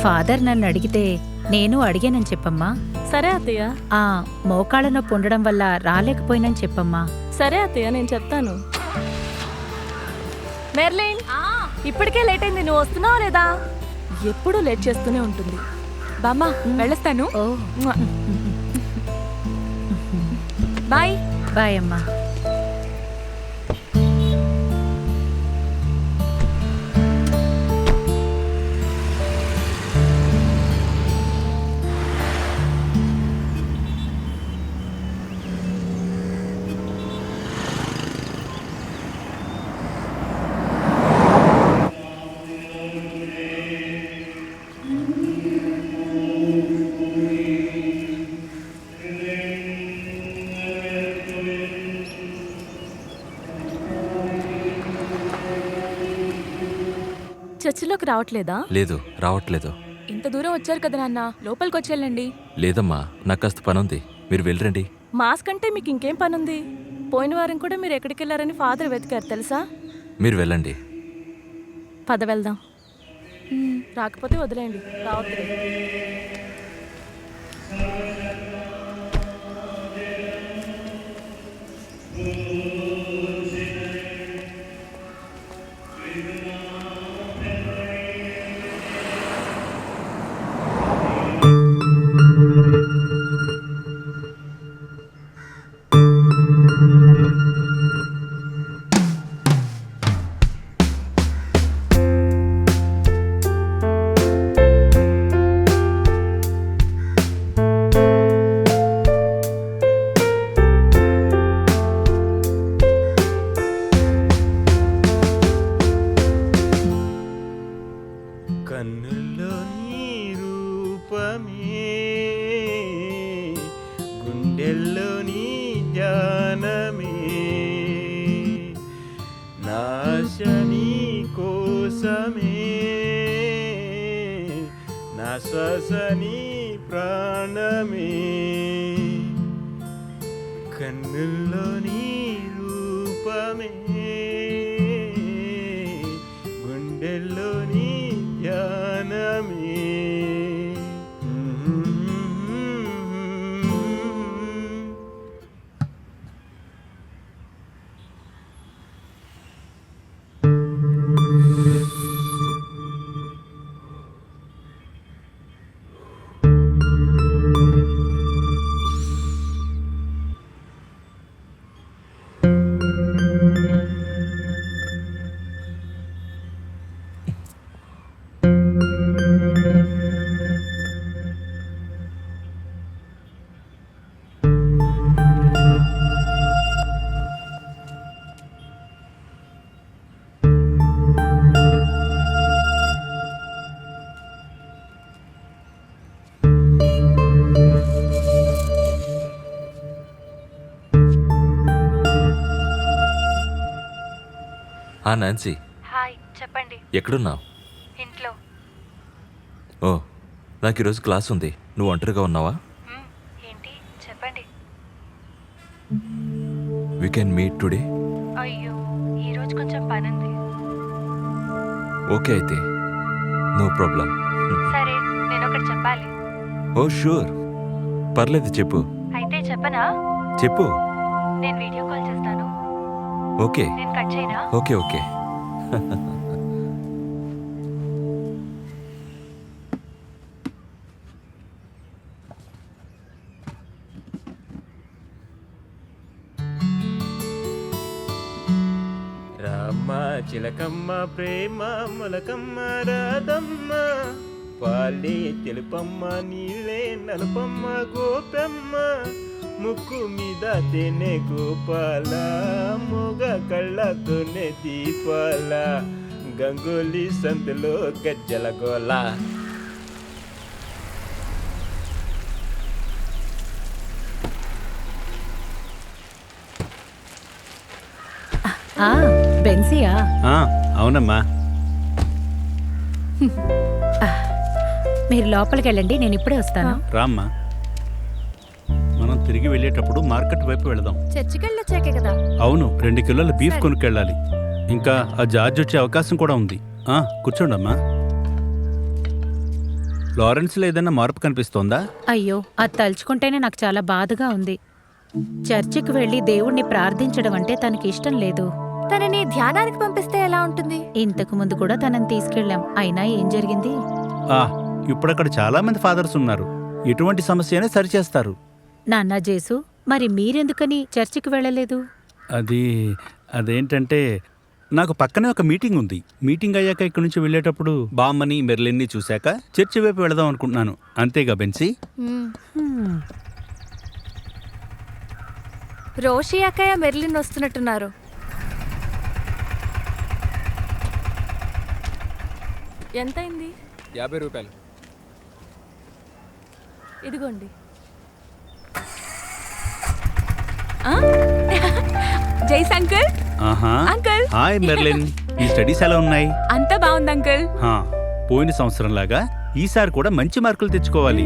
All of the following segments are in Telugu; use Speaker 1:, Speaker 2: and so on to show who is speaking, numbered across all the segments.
Speaker 1: ఫాదర్ నన్ను అడిగితే నేను అడిగానని చెప్పమ్మా.
Speaker 2: సరే అత్తయ్య.
Speaker 1: మోకాళ్ళ నొప్పి ఉండడం వల్ల రాలేకపోయినని చెప్పమ్మా.
Speaker 2: సరే అత్తయ్య, నేను చెప్తాను. మెర్లిన్, ఇప్పటికే లేట్ అయింది, నువ్వు వస్తున్నావా లేదా? ఎప్పుడూ లేట్ చేస్తూనే ఉంటుంది. బామ్మ, వెళ్ళొస్తాను. బాయ్.
Speaker 1: బాయ్ అమ్మా.
Speaker 2: చర్చిలోకి రావట్లేదా?
Speaker 3: లేదు, రావట్లేదు.
Speaker 2: ఇంత దూరం వచ్చారు కదా నాన్న, లోపలికి వచ్చేళ్ళండి.
Speaker 3: లేదమ్మా, నాకు కాస్త పనుంది, మీరు వెళ్ళరండి.
Speaker 2: మాస్క్ అంటే మీకు ఇంకేం పనుంది? పోయిన వారం కూడా మీరు ఎక్కడికి వెళ్ళారని ఫాదర్ వెతికారు తెలుసా?
Speaker 3: మీరు వెళ్ళండి.
Speaker 2: పద వెళ్దాం. రాకపోతే వదిలేయండి, రావద్దు.
Speaker 4: కన్నుల్లో నీ రూపమే, గుండెల్లో నీ ధ్యానమే, నాశ నీ కోసమే, నా శ్వాస నీ ప్రాణమే. కన్నుల్లో నీ రూపమే, గుండెల్లో నీ ధ్యానమే.
Speaker 3: Nancy,
Speaker 5: hi. చెప్పండి.
Speaker 3: ఎక్కడున్నావు?
Speaker 5: ఇంట్లో.
Speaker 3: ఓ, నాకు ఈరోజు క్లాస్ ఉంది, నువ్వు ఒంటరిగా ఉన్నావా?
Speaker 5: ఏంటి చెప్పండి.
Speaker 3: We can meet today.
Speaker 5: అయ్యో, ఈరోజు కొంచెం పనుంది.
Speaker 3: ఓకే అయితే, నో ప్రాబ్లం.
Speaker 5: సరే, నేను ఒకటి చెప్పాలి.
Speaker 3: ఓ షూర్, పర్లేదు చెప్పు.
Speaker 5: అయితే చెప్పనా?
Speaker 3: చెప్పు.
Speaker 5: నేను వీడియో కాల్ చేస్తాను.
Speaker 3: ఓకే.
Speaker 5: నేను కట్ చేయనా?
Speaker 3: Okay okay.
Speaker 4: రామ్మ చిలకమ్మ ప్రేమ మొలకమ్మ రాధమ్మ, పాలే తెలుపమ్మ నీళ్ళే నలుపమ్మ గోపమ్మ, ముక్కు మీద తేనె గోపాల, మొగ కళ్ళతోనే దీపాల, గంగోలి సంతలో గజ్జల గోల.
Speaker 1: బెన్సియా?
Speaker 6: అవునమ్మా.
Speaker 1: మీరు లోపలికి వెళ్ళండి, నేను ఇప్పుడే వస్తాను.
Speaker 6: రామ్మా, మనం తిరిగి వెళ్ళేటప్పుడు మార్కెట్ వైపు వెళదాం.
Speaker 2: చర్చికి వెళ్ళొచ్చాకే కదా.
Speaker 6: అవును, 2 కిలోల బీఫ్ కొనుక్కెళ్ళాలి. ఇంకా ఆ జార్జ్ వచ్చే అవకాశం కూడా ఉంది. కూర్చోండమ్మా. లారెన్స్లో ఏదైనా మార్పు కనిపిస్తోందా?
Speaker 1: అయ్యో అది తలుచుకుంటేనే నాకు చాలా బాధగా ఉంది. చర్చికి వెళ్లి దేవుణ్ణి ప్రార్థించడం అంటే తనకి ఇష్టం లేదు.
Speaker 2: తనని ధ్యానానికి పంపిస్తే ఎలా ఉంటుంది?
Speaker 1: ఇంతకు ముందు కూడా తనని తీసుకెళ్ళాం, అయినా ఏం జరిగింది?
Speaker 6: ఇప్పుడక్కడ చాలా మంది ఫాదర్స్ ఉన్నారు. ఎటువంటి సమస్య అయినా సరిచేస్తారు.
Speaker 1: నాన్నా జేసు, మరి మీరెందుకని చర్చికి వెళ్ళలేదు?
Speaker 6: అదేంటంటే నాకు పక్కనే ఒక మీటింగ్ ఉంది. మీటింగ్ అయ్యాక ఇక్కడి నుంచి వెళ్ళేటప్పుడు బామ్మని మెర్లిన్ని చూశాక చర్చి వైపు వెళదాం అనుకుంటున్నాను. అంతేగా బెన్సీ?
Speaker 1: హ్మ్.
Speaker 2: రోషి అక్కయ్య మెర్లిన్ వస్తున్నట్టున్నారు. ఎంతైంది?
Speaker 7: 50 రూపాయలు.
Speaker 2: ఇదిగోండి. జైస్ అంకుల్. అంకుల్.
Speaker 6: హాయ్ మెర్లిన్, ఈ స్టడీస్ ఎలా ఉన్నాయి?
Speaker 2: అంతా బాగుంది అంకుల్.
Speaker 6: పోయిన సంవత్సరం లాగా ఈసారి కూడా మంచి మార్కులు తెచ్చుకోవాలి.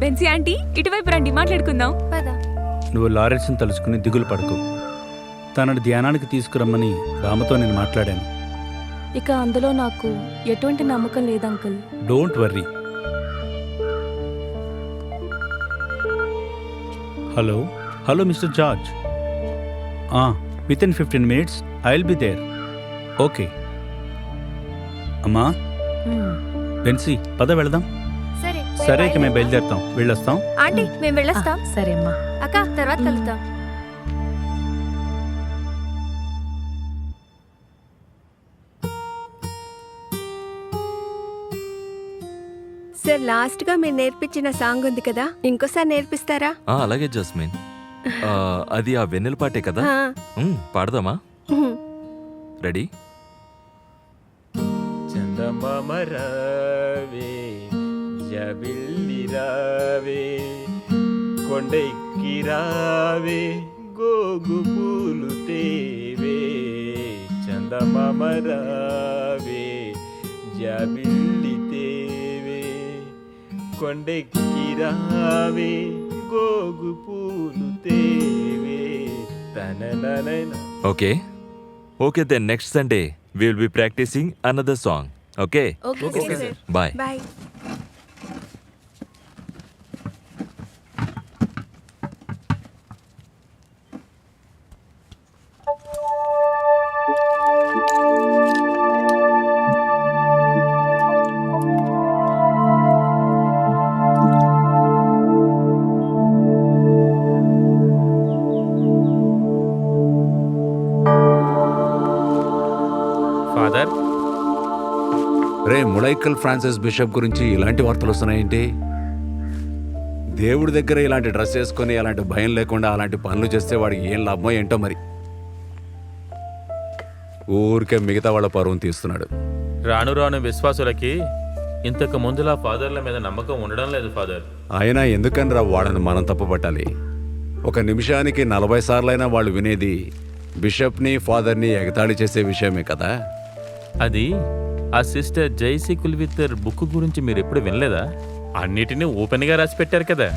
Speaker 2: బెన్సీ ఆంటీ ఇటువైపు రండి, మాట్లాడుకుందాం.
Speaker 6: నువ్వు లారెన్స్ని తలుచుకుని దిగులు పడకు. తనని ధ్యానానికి తీసుకురమ్మని బామ్మతో నేను మాట్లాడాను.
Speaker 2: ఇక అందులో నాకు ఎటువంటి నమ్మకం లేదు uncle.
Speaker 6: Don't worry. Hello mister George. Within 15 minutes I will be there. Okay అమ్మా. బెన్సీ పద వెళదాం. సరే ఇక మేము బయలుదేరుతాం, వెళ్ళొస్తాం.
Speaker 2: ఆంటీ మేము వెళ్ళొస్తాం.
Speaker 1: సరే అమ్మా.
Speaker 2: అక్క తర్వాత కలుద్దాం.
Speaker 8: సార్ లాస్ట్ గా మీరు నేర్పించిన సాంగ్ ఉంది కదా, ఇంకోసారి నేర్పిస్తారా?
Speaker 3: అలాగే జస్మిన్. అది ఆ వెన్నెల పాటే కదా.
Speaker 8: ఆ.
Speaker 3: పాడదామా? రెడీ?
Speaker 4: చందమామ రావే జబిల్లి రావే కొండెక్కి రావే గోగు పూలు తేవే. చందమామ రావే జబిల్లి తేవే కొండెక్కి రావే గోగు పూలు తేవే తనననన.
Speaker 3: Okay then next Sunday we will be practicing another song. Okay
Speaker 8: sir.
Speaker 3: bye.
Speaker 8: Bye.
Speaker 4: Father,
Speaker 7: రే ములైకల్ ఫ్రాన్సిస్ బిషప్ గురించి ఇలాంటి వార్తలు వస్తున్నాయేంటి? దేవుడి దగ్గర ఇలాంటి డ్రెస్ వేసుకొని అలాంటి భయం లేకుండా అలాంటి పనులు చేస్తే వాడికి ఏం లాభమో ఏంటో మరి. ఊరికే మిగతా వాళ్ళ పరువును తీస్తున్నాడు.
Speaker 9: రాను రాను విశ్వాసులకి ఇంతకు ముందులా ఫాదర్ల మీద నమ్మకం ఉండడం లేదు ఫాదర్.
Speaker 7: అయినా ఎందుకని వాడని మనం తప్పుపట్టాలి? ఒక నిమిషానికి 40 సార్లైనా వాళ్ళు వినేది బిషప్ని ఫాదర్ని ఎగతాళి చేసే విషయమే కదా.
Speaker 9: అది ఆ సిస్టర్ జైసీ కుల్విత్తర్ బుక్ గురించి మీరు ఎప్పుడు వినలేదా? అన్నిటినీ ఓపెన్గా రాసి పెట్టారు కదా.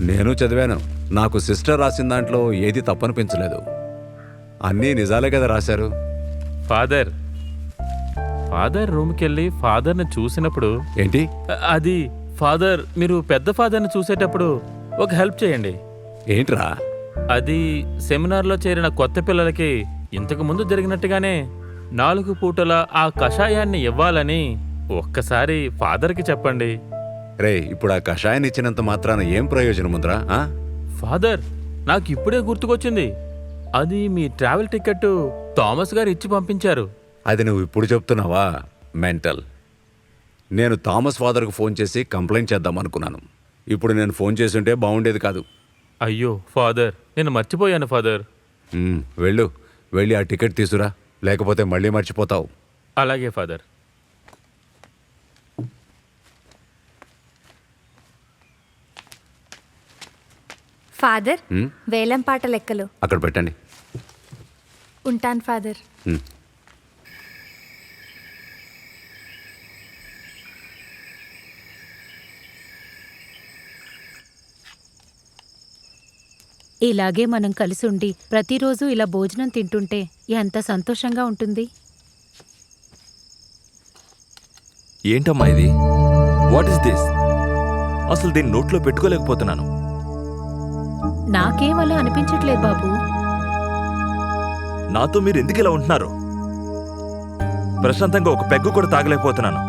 Speaker 7: నేను చదివాను. నాకు సిస్టర్ రాసిన దాంట్లో ఏది తప్పనిపించలేదు. అన్నీ నిజాలే కదా రాశారు.
Speaker 9: ఫాదర్ రూమ్కి వెళ్ళి ఫాదర్ని చూసినప్పుడు
Speaker 7: ఏంటి
Speaker 9: అది ఫాదర్ మీరు పెద్ద ఫాదర్ని చూసేటప్పుడు ఒక హెల్ప్ చేయండి.
Speaker 7: ఏంట్రా?
Speaker 9: అది సెమినార్లో చేరిన కొత్త పిల్లలకి ఇంతకు ముందు జరిగినట్టుగానే 4 పూటల ఆ కషాయాన్ని ఇవ్వాలని ఒక్కసారి ఫాదర్కి చెప్పండి.
Speaker 7: రే, ఇప్పుడు ఆ కషాయాన్ని ఇచ్చినంత మాత్రాన ఏం ప్రయోజనం ఉందిరా?
Speaker 9: ఫాదర్, నాకు ఇప్పుడే గుర్తుకొచ్చింది. అది మీ ట్రావెల్ టికెట్ థామస్ గారు ఇచ్చి పంపించారు.
Speaker 7: అది నువ్వు ఇప్పుడు చెప్తున్నావా? మెంటల్. నేను థామస్ ఫాదర్కు ఫోన్ చేసి కంప్లైంట్ చేద్దాం అనుకున్నాను. ఇప్పుడు నేను ఫోన్ చేసి ఉంటే బాగుండేది కాదు.
Speaker 9: అయ్యో ఫాదర్, నేను మర్చిపోయాను ఫాదర్.
Speaker 7: వెళ్ళి ఆ టికెట్ తీసురా, లేకపోతే మళ్ళీ మర్చిపోతావు.
Speaker 9: అలాగే ఫాదర్.
Speaker 2: ఫాదర్ వేలం పాట లెక్కలు
Speaker 7: అక్కడ పెట్టండి.
Speaker 2: ఉంటాను ఫాదర్.
Speaker 1: ఇలాగే మనం కలిసి ఉండి ప్రతిరోజు ఇలా భోజనం తింటుంటే ఎంత సంతోషంగా ఉంటుంది.
Speaker 3: ఏంటమ్మా ఇది? What is this? అసలు దీన్ని నోట్లో పెట్టుకోలేకపోతున్నాను.
Speaker 1: నాకేం అలా అనిపించట్లేదు బాబు.
Speaker 3: నాతో మీరు ఎందుకు ఇలా ఉంటున్నారు? ప్రశాంతంగా ఒక పెగ్గు కూడా తాగలేకపోతున్నాను.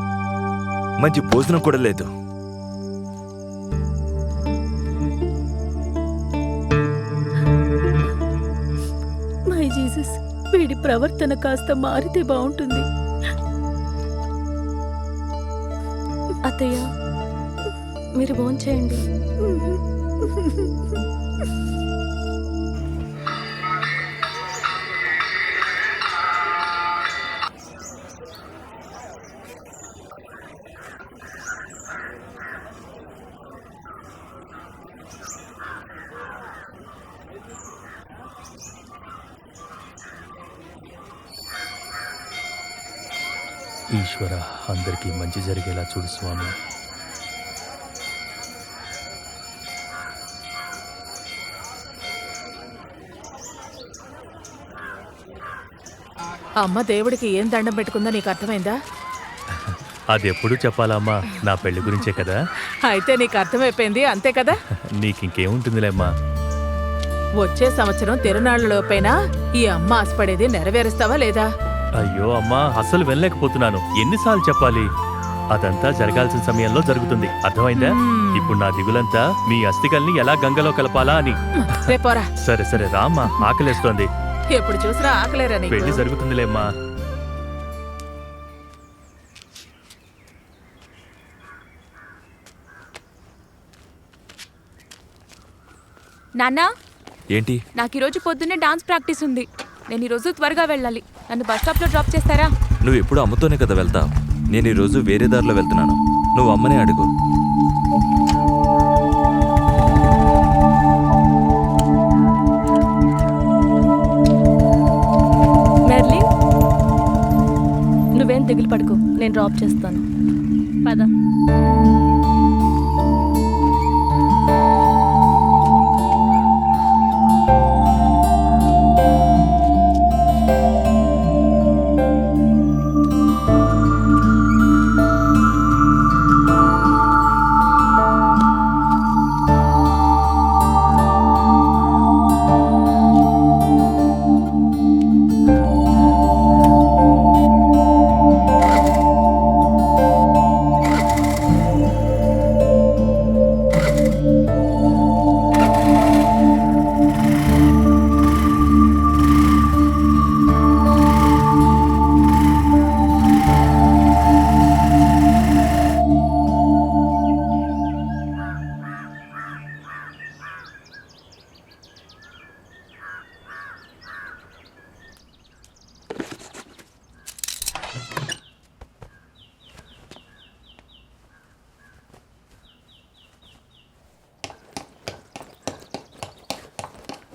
Speaker 3: మంచి భోజనం కూడా లేదు.
Speaker 1: మై జీసస్, వీడి ప్రవర్తన కాస్త మారితే బాగుంటుంది.
Speaker 2: అత్తయ్య, మీరు భోంచేయండి.
Speaker 9: ఈశ్వర, అందరికీ మంచి జరిగేలా చూడు స్వామి.
Speaker 2: అమ్మ దేవుడికి ఏం దండం పెట్టుకుందో నీకు అర్థమైందా?
Speaker 9: అది ఎప్పుడు చెప్పాలమ్మా, నా పెళ్లి గురించే కదా.
Speaker 2: అయితే నీకు అర్థమైపోయింది, అంతే కదా?
Speaker 9: నీకింకేముంటుందిలేమ్మా.
Speaker 2: వచ్చే సంవత్సరం తిరునాళ్ళలోపైనా ఈ అమ్మ ఆశపడేది నెరవేరుస్తావా లేదా?
Speaker 9: అయ్యో అమ్మా, అస్సలు వెళ్ళలేకపోతున్నాను. ఎన్నిసార్లు చెప్పాలి? అదంతా జరగాల్సిన సమయంలో జరుగుతుంది, అర్థమైందా? ఇప్పుడు నా దిగులంతా మీ అస్థికల్ని ఎలా గంగలో కలపాలా అని.
Speaker 2: రేపోరా.
Speaker 9: సరే సరే రామ్మా, ఆకలేస్తోంది.
Speaker 2: ఎప్పుడు చూసినా ఆకలేరా నీకు?
Speaker 9: పెళ్లి జరుగుతుందిలేమ్మా.
Speaker 2: నాన్నా,
Speaker 3: ఏంటి?
Speaker 2: నాకు ఈరోజు పొద్దున్నే డాన్స్ ప్రాక్టీస్ ఉంది. నేను ఈరోజు త్వరగా వెళ్ళాలి. నన్ను బస్ స్టాప్లో డ్రాప్ చేస్తారా?
Speaker 3: నువ్వు ఎప్పుడు అమ్మతోనే కదా వెళ్తావు. నేను ఈరోజు వేరే దారిలో వెళ్తున్నాను. నువ్వు అమ్మనే అడుగు.
Speaker 2: మెర్లిన్, నువ్వేం దిగులు పడుకో, నేను డ్రాప్ చేస్తాను. పద.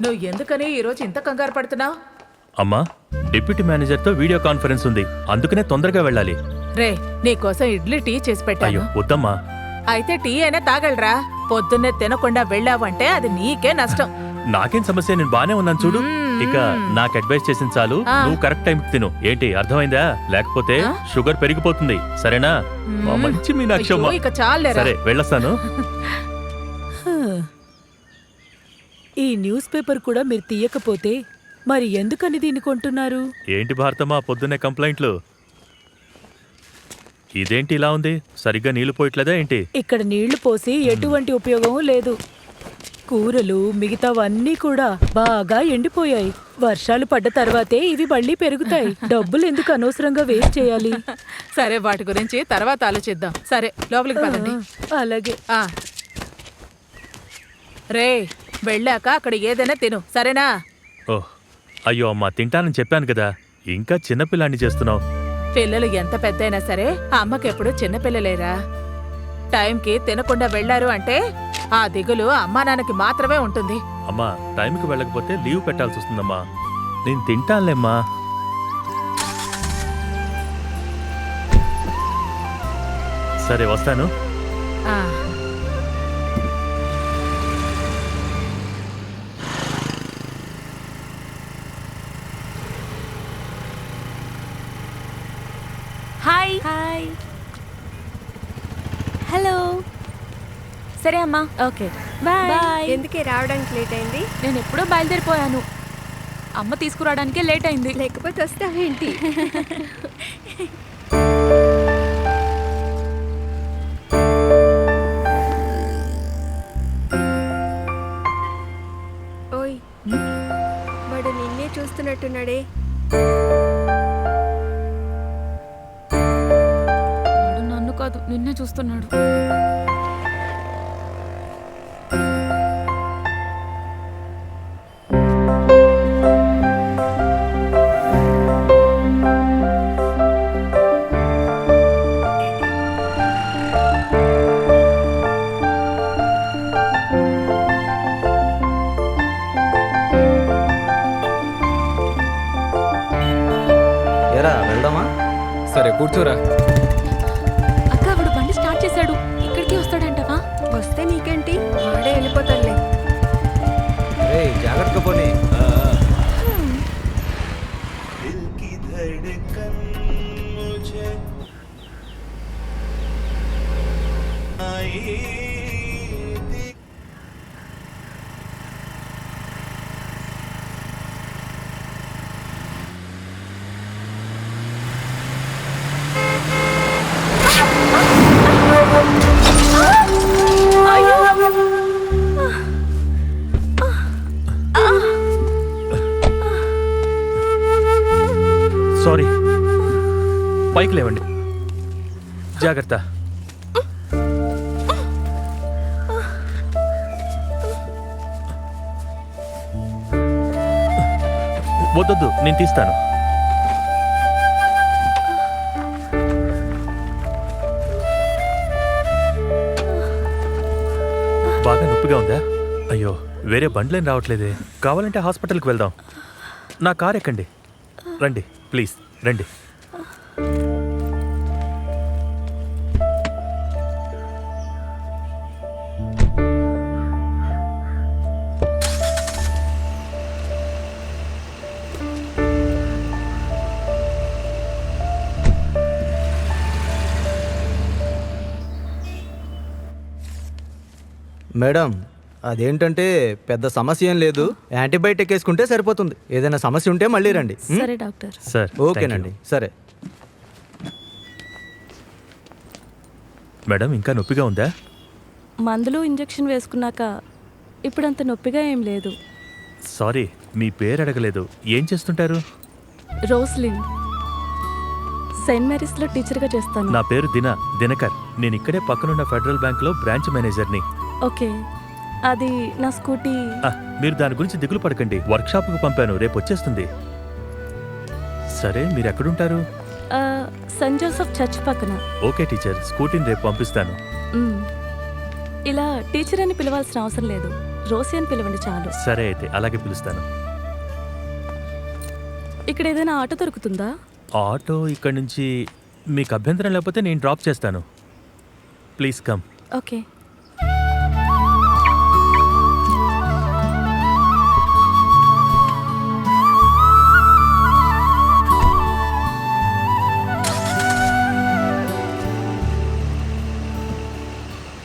Speaker 2: నువ్వు ఎందుకని ఈరోజు ఇంత కంగారు పడుతున్నావు?
Speaker 9: అమ్మా, డిప్యూటీ మేనేజర్తో వీడియో కాన్ఫరెన్స్ ఉంది, అందుకనే తొందరగా వెళ్ళాలి.
Speaker 2: రే, నీకోసం ఇడ్లీ టీ చేసి పెట్టాను.
Speaker 9: అయ్యో వద్దమ్మా.
Speaker 2: అయితే టీ అయినా తాగలరా? పొద్దున్నే తినకుండా వెళ్ళావంటే అది నీకే నష్టం.
Speaker 9: నాకేం సమస్య, నేను బానే ఉన్నాను చూడు. ఇక నాకు అడ్వైస్ చేసిన చాలు, నువ్వు కరెక్ట్ టైంకి తిను. ఏంటి, అర్థమైందా? లేకపోతే షుగర్ పెరిగిపోతుంది, సరేనా? మంచి మీనాక్షమ్మ.
Speaker 2: అయ్యో, ఇక చాలేరా.
Speaker 9: సరే వెళ్ళొస్తాను.
Speaker 1: ఈ న్యూస్ పేపర్ కూడా మీరు తీయకపోతే మరి ఎందుకని దీన్ని కొంటున్నారు?
Speaker 9: ఏంటి భారతమ్మా, పొద్దున్నే కంప్లైంట్లు? ఇదేంటి ఇలా ఉంది? సరిగ్గా నీళ్లు పోయట్లేదా ఏంటి?
Speaker 1: ఇక్కడ నీళ్లు పోసి ఎటువంటి ఉపయోగం లేదు. కూరలు మిగతావన్నీ కూడా బాగా ఎండిపోయాయి. వర్షాలు పడ్డ తర్వాతే ఇవి మళ్ళీ పెరుగుతాయి. డబ్బులు ఎందుకు అనవసరంగా వేస్ట్ చేయాలి?
Speaker 2: సరే, వాటి గురించి తర్వాత ఆలోచిద్దాం. సరే, లోపలికి పదండి.
Speaker 1: అలాగే.
Speaker 2: రే, వెళ్ళాక అక్కడ ఏదైనా తిను, సరేనా?
Speaker 9: ఓహ్, అయ్యో అమ్మా, తింటానని చెప్పాను కదా, ఇంకా చిన్నపిల్లాన్ని చేస్తున్నావు.
Speaker 2: పిల్లలు ఎంత పెద్దయినా సరే అమ్మకెప్పుడు చిన్నపిల్లలేరా. టైంకి తినకుండా వెళ్లారు అంటే ఆ దిగులు అమ్మా నాన్నకి మాత్రమే ఉంటుంది.
Speaker 9: అమ్మా, టైంకి వెళ్ళకపోతే లీవ్ పెట్టాల్సి వస్తుందమ్మా. నేను తింటానులేమ్మా. సరే వస్తాను.
Speaker 2: Hi hi. హలో.
Speaker 10: సరే అమ్మా. Okay bye.
Speaker 8: ఎందుకే రావడానికి లేట్ అయింది?
Speaker 10: నేను ఎప్పుడో బయలుదేరిపోయాను. అమ్మ తీసుకురావడానికే లేట్ అయింది.
Speaker 8: లేకపోతే వస్తావేంటి? ఓయ్, వాడు నిన్నే చూస్తున్నట్టున్నాడే.
Speaker 10: వాడు నన్ను కాదు, నిన్నే చూస్తున్నాడు.
Speaker 11: ఎరా వెళ్దామా? సరే కూర్చోరా.
Speaker 10: అక్క వాడు బండి స్టార్ట్ చేశాడు. ఇక్కడికి వస్తాడంటవా?
Speaker 8: వస్తే నీకేంటి, వాడే వెళ్ళిపోతాడులే.
Speaker 11: రేయ్ జాగ్రత్తగా పోనీ.
Speaker 9: సారీ, పైకి లేవండి. జాగ్రత్త. వద్దొద్దు, నేను తీస్తాను. బాగా నొప్పిగా ఉందా? అయ్యో, వేరే బండ్లేం రావట్లేదే. కావాలంటే హాస్పిటల్కి వెళ్దాం. నా కార్ ఎక్కండి. రండి ప్లీజ్, రండి.
Speaker 11: మేడం, అదేంటంటే పెద్ద సమస్య ఏం లేదు. యాంటీబయాటిక్ వేసుకుంటే సరిపోతుంది. ఏదైనా సమస్య ఉంటే మళ్ళీ రండి.
Speaker 10: సరే డాక్టర్.
Speaker 9: సార్
Speaker 11: ఓకేనండి. సరే
Speaker 9: మేడం, ఇంకా నొప్పిగా ఉందా?
Speaker 10: మందులు ఇంజెక్షన్ వేసుకున్నాక ఇప్పుడంత నొప్పిగా ఏం లేదు.
Speaker 9: సారీ, మీ పేరు అడగలేదు. ఏం చేస్తుంటారు?
Speaker 10: రోస్లిన్, సెయింట్ మేరీస్లో టీచర్గా చేస్తాను.
Speaker 9: నా పేరు దినకర్. నేను ఇక్కడే పక్కనున్న ఫెడరల్ బ్యాంక్లో బ్రాంచ్ మేనేజర్ని.
Speaker 10: ఓకే, అది నా స్కూటీ.
Speaker 9: మీరు దాని గురించి దిగులు పడకండి. వర్క్షాప్కు పంపాను, రేపు వచ్చేస్తుంది. సరే, మీరు ఎక్కడుంటారు?
Speaker 10: సెయింట్ జోసెఫ్ చర్చ్ పక్కన.
Speaker 9: ఓకే టీచర్, స్కూటీని రేపు పంపిస్తాను.
Speaker 10: ఇలా టీచర్ అని పిలవాల్సిన అవసరం లేదు, రోసి అని పిలవండి చాలు.
Speaker 9: సరే అయితే అలాగే పిలుస్తాను.
Speaker 10: ఇక్కడ ఏదైనా ఆటో దొరుకుతుందా?
Speaker 9: ఆటో ఇక్కడి నుంచి మీకు అభ్యంతరం లేకపోతే నేను డ్రాప్ చేస్తాను. Please come.
Speaker 10: ఓకే.